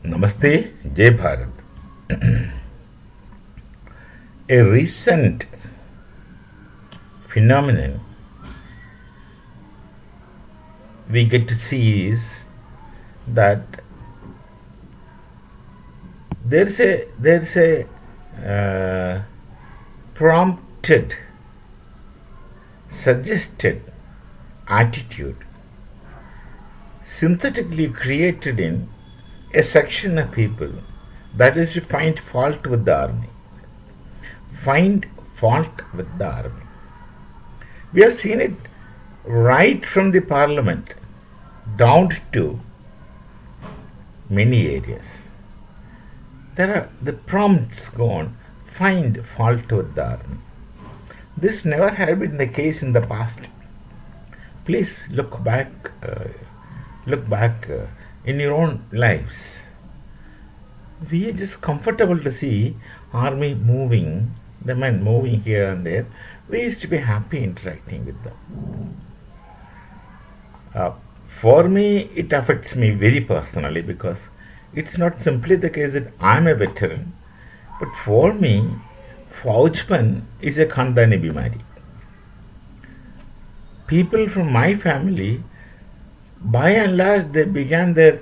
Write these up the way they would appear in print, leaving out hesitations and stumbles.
Namaste, Jai Bharat. A recent phenomenon we get to see is that there's a prompted, suggested attitude synthetically created in a section of people that is to find fault with the army. Find fault with the army. We have seen it right from the parliament down to many areas. There are the prompts gone, find fault with the army. This never had been the case in the past. Please look back in your own lives. We are just comfortable to see army moving, the men moving here and there. We used to be happy interacting with them. For me, it affects me very personally because it's not simply the case that I'm a veteran, but for me, Fauchman is a Khandani Bimari. People from my family, by and large, they began their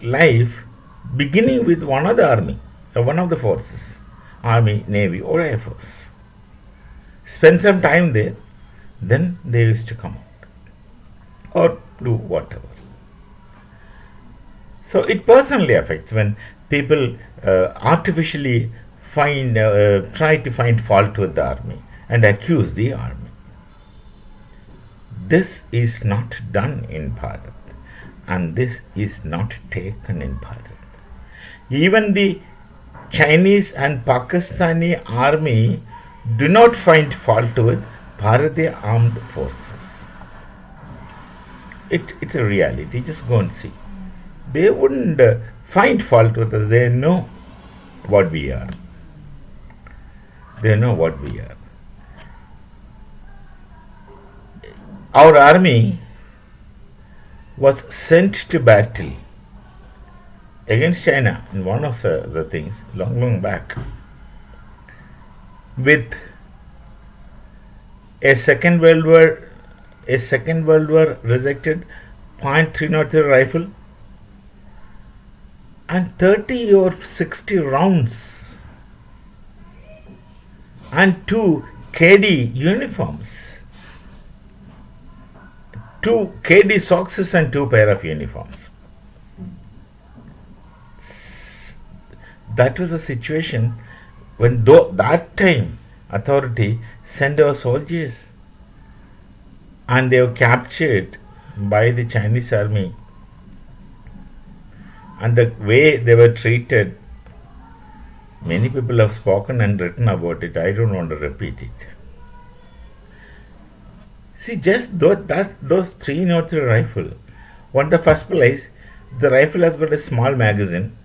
life beginning with one of the army, one of the forces, army, navy, or air force. Spend some time there, then they used to come out or do whatever. So it personally affects when people artificially try to find fault with the army and accuse the army. This is not done in Bharat, and this is not taken in Bharat. Even the Chinese and Pakistani army do not find fault with Bharatiya armed forces. It's a reality. Just go and see. They wouldn't find fault with us. They know what we are. They know what we are. Our army was sent to battle against China in one of the things long back with a Second World War rejected .303 rifle and 30 or 60 rounds and 2 KD uniforms. 2 KD socks and 2 pair of uniforms. That was a situation when that time authority sent our soldiers and they were captured by the Chinese army, and the way they were treated, many people have spoken and written about it. I don't want to repeat it. See, just those 303 rifle. On the first place, the rifle has got a small magazine.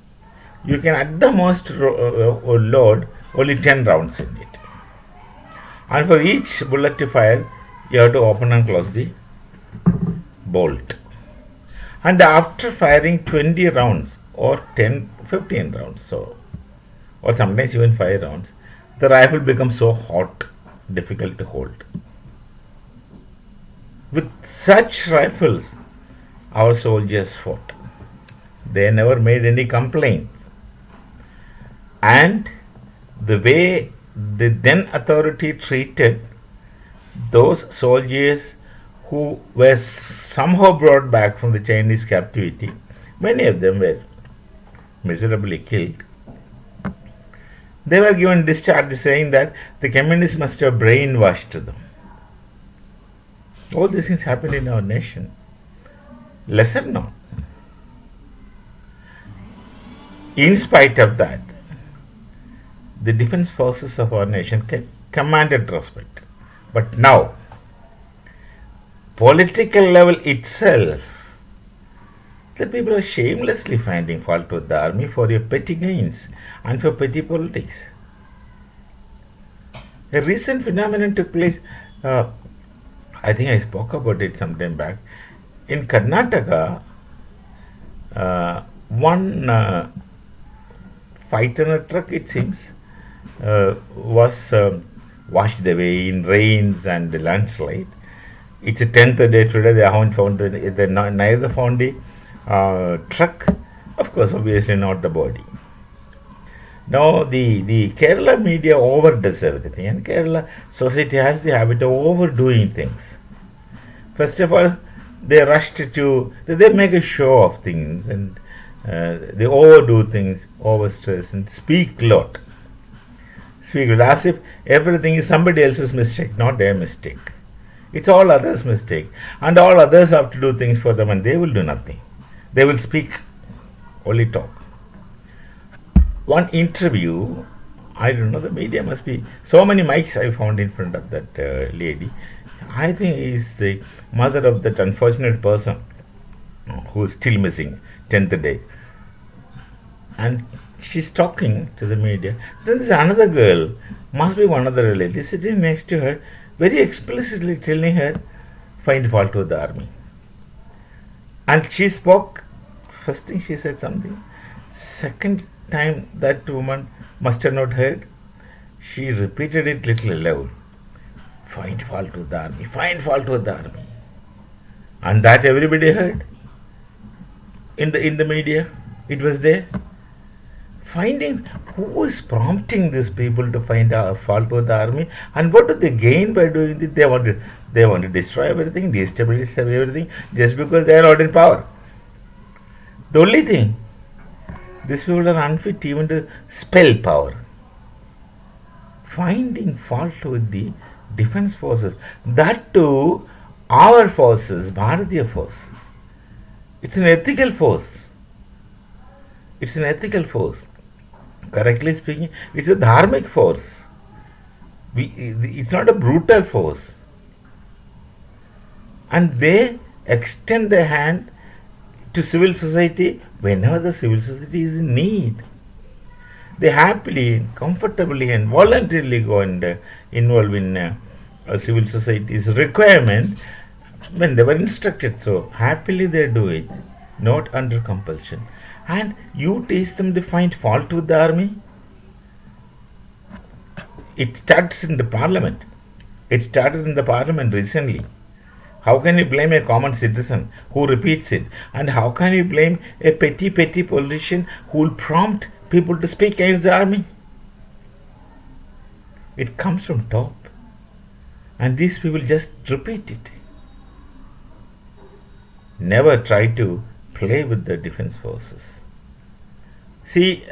You can at the most load only 10 rounds in it. And for each bullet to fire, you have to open and close the bolt. And after firing 20 rounds or 10, 15 rounds, or sometimes even 5 rounds, the rifle becomes so hot, difficult to hold. With such rifles, our soldiers fought. They never made any complaints. And the way the then authority treated those soldiers who were somehow brought back from the Chinese captivity, many of them were miserably killed. They were given discharge saying that the communists must have brainwashed them. All these things happen in our nation. Lesser known. In spite of that, the defense forces of our nation commanded respect. But now, political level itself, the people are shamelessly finding fault with the army for their petty gains and for petty politics. A recent phenomenon took place. I think I spoke about it some time back. In Karnataka, One fight in a truck, it seems, was washed away in rains and landslide. It's a 10th day today. They haven't found neither found the truck. Of course, obviously not the body. Now the Kerala media overdoes everything, and Kerala society has the habit of overdoing things. First of all, they make a show of things, and they overdo things, overstress, and speak a lot. Speak as if everything is somebody else's mistake, not their mistake. It's all others' mistake, and all others have to do things for them, and they will do nothing. They will speak, only talk. One interview, I don't know, the media must be so many mics I found in front of that lady. I think is the mother of that unfortunate person who is still missing, 10th day. And she's talking to the media. Then there's another girl, must be one of the relatives, sitting next to her, very explicitly telling her, find fault with the army. And she spoke, first thing she said something. Second time that woman must have not heard, she repeated it little loud. Find fault with the army, find fault with the army. And that everybody heard. In the media, it was there. Finding who is prompting these people to find a fault with the army, and what do they gain by doing it? They want to destroy everything, destabilize everything, just because they are not in power. The only thing, these people are unfit even to spell power. Finding fault with the defense forces, that too our forces, Bharatiya forces. It's an ethical force. It's an ethical force. Correctly speaking, it's a dharmic force. It's not a brutal force. And they extend their hand to civil society whenever the civil society is in need. They happily, comfortably, and voluntarily go and involve in civil society's requirement when they were instructed so. Happily they do it, not under compulsion. And you teach them to find fault with the army? It starts in the parliament. It started in the parliament recently. How can you blame a common citizen who repeats it? And how can you blame a petty politician who will prompt people to speak against the army? It comes from top. And these people just repeat it. Never try to play with the defense forces. See,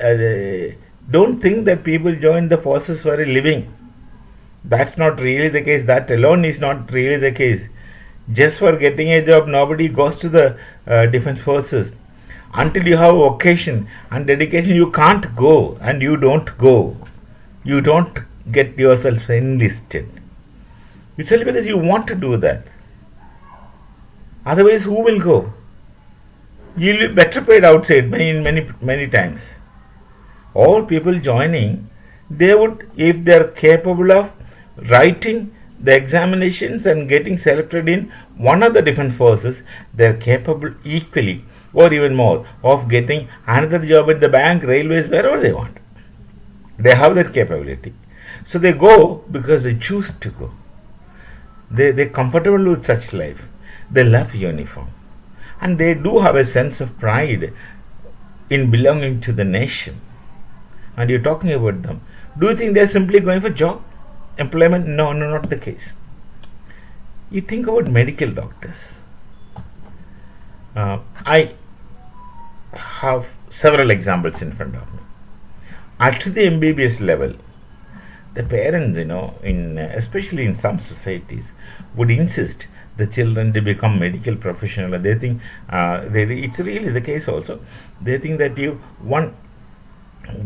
don't think that people join the forces for a living. That's not really the case. That alone is not really the case. Just for getting a job, nobody goes to the defense forces. Until you have occasion and dedication, you can't go, and you don't go. You don't get yourself enlisted. It's only because you want to do that. Otherwise, who will go? You'll be better paid outside many times. All people joining, they would, if they are capable of writing the examinations and getting selected in one of the defense forces, they are capable equally or even more of getting another job in the bank, railways, wherever they want. They have that capability. So they go because they choose to go. They're comfortable with such life. They love uniform. And they do have a sense of pride in belonging to the nation. And you're talking about them. Do you think they're simply going for job? Employment? No, not the case. You think about medical doctors. I have several examples in front of me. At the MBBS level, the parents, especially in some societies, would insist the children to become medical professional. And they think it's really the case also. They think that one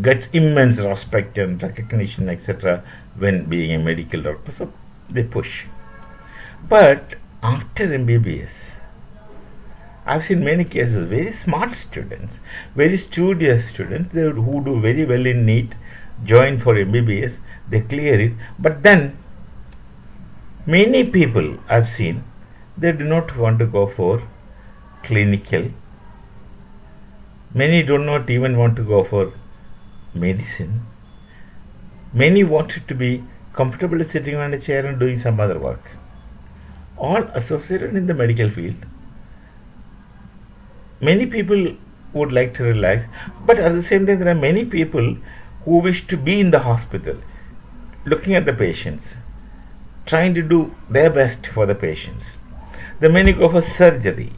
gets immense respect and recognition, etc., when being a medical doctor. So they push. But after MBBS, I've seen many cases, very smart students, very studious students, who do very well in NEET, join for MBBS, they clear it. But then, many people I've seen, they do not want to go for clinical Many do not even want to go for medicine. Many wanted to be comfortably sitting on a chair and doing some other work. All associated in the medical field. Many people would like to relax, but at the same time, there are many people who wish to be in the hospital, looking at the patients, trying to do their best for the patients. The many go for surgery,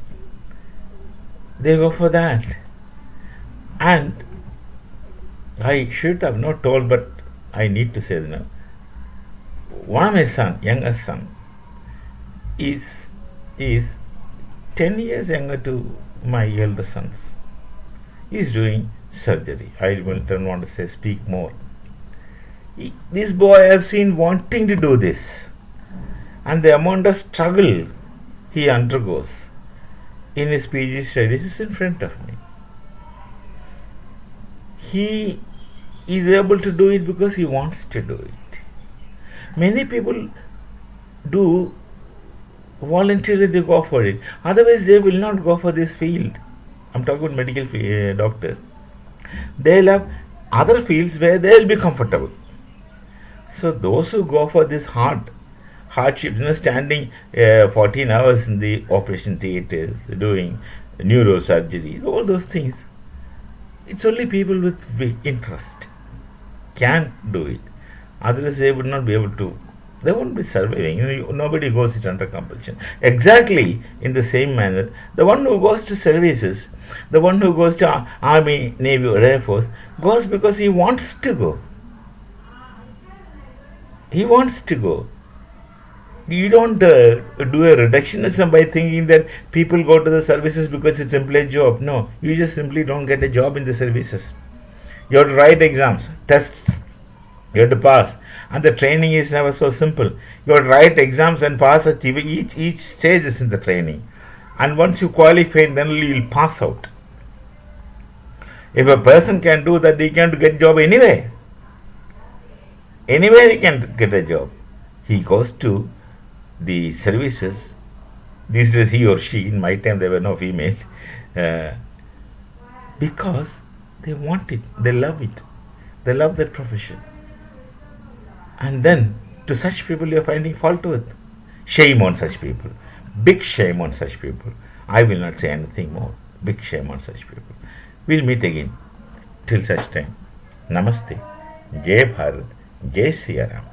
they go for that. And I should have not told, but I need to say now. One of my son, youngest son, is 10 years younger to my elder sons. He is doing surgery. I don't want to say speak more. This boy I have seen wanting to do this, and the amount of struggle he undergoes in his PG studies is in front of me. He is able to do it because he wants to do it. Many people do voluntarily, they go for it. Otherwise, they will not go for this field. I'm talking about medical doctors. They'll have other fields where they'll be comfortable. So those who go for this hardships, standing 14 hours in the operation theaters, doing neurosurgery, all those things, it's only people with interest can do it. Others, they would not be able to. They won't be surviving. Nobody goes it under compulsion. Exactly in the same manner, the one who goes to services, the one who goes to Army, Navy, or Air Force, goes because he wants to go. He wants to go. You don't do a reductionism by thinking that people go to the services because it's simply a job. No, you just simply don't get a job in the services. You have to write exams, tests, you have to pass, and the training is never so simple. You have to write exams and pass at each stage is in the training, and once you qualify, then you will pass out. If a person can do that, he can get a job anywhere. Anywhere he can get a job. He goes to the services. These days, he or she. In my time, there were no female, because they want it. They love it. They love their profession. And then, to such people, you are finding fault with. Shame on such people. Big shame on such people. I will not say anything more. Big shame on such people. We'll meet again. Till such time. Namaste. Jai Bharat. Jai Siya Ram.